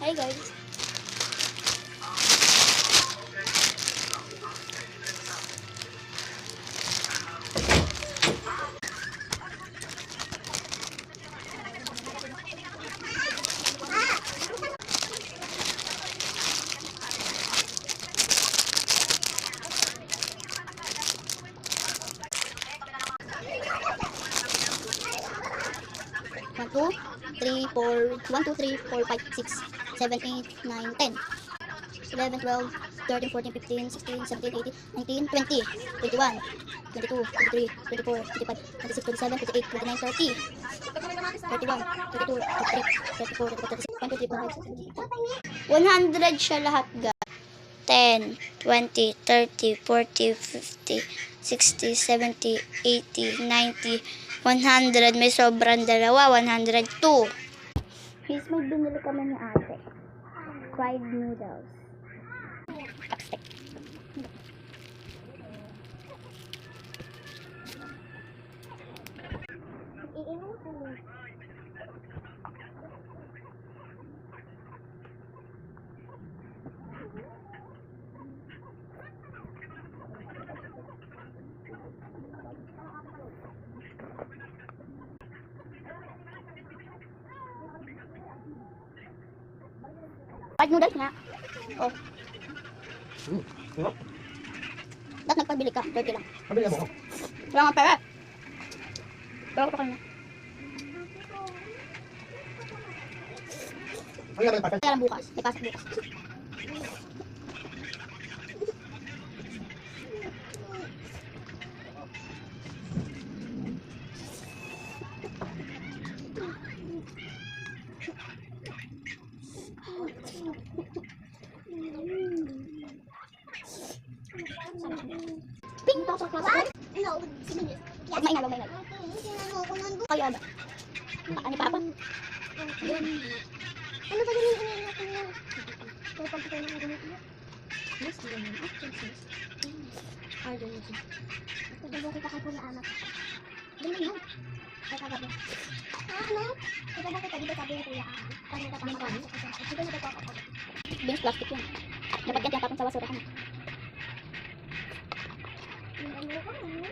Hi guys. One, two, three, four, 1, 2, 3, 4, 5, 6, 7, 8, 9, 10, 11, 12, 13, 14, 15, 16, 17, 18, 19, 20, 21, 22, 23, 24, 25, 26, 27, 28, 29, 30, 31, 32, 33, 34, 35, 36, 1, 2, 3, 4, 5, 6, 7, 8, 100 siya lahat guys. 10, 20, 30, 40, 50, 60, 70, 80, 90, 100. May sobrang dalawa, 102. Please, may binili kami ni ate. Fried noodles. Chopstick. Fried noodles nga. Oh. Dapat nagpagbili ka. 30 lang. Pabili mo. Wala nga pera. Pero ako na. Ano yung papel? Kaya lang bukas. May pasok bukas. Ping! Ito sa klasa. No, sige. Huwag maingal, huwag maingal. Kaya ba? Ano pa pa? Ano ba ganun ang natin yan? Kaya pag ito na ganun yan. Yes, ganyan. Harder yun. Pagdalo kita kay Kuya Amat. Ganun yun. Ay, kagabi. Ano? Ito ba kita dito sabi ni Kuya Amat? Paano ka tama kami? Ito na ito ako. Beans plastic yun. Dapat yan tinatapon sa basura ka na. Ano ko na? Ano na?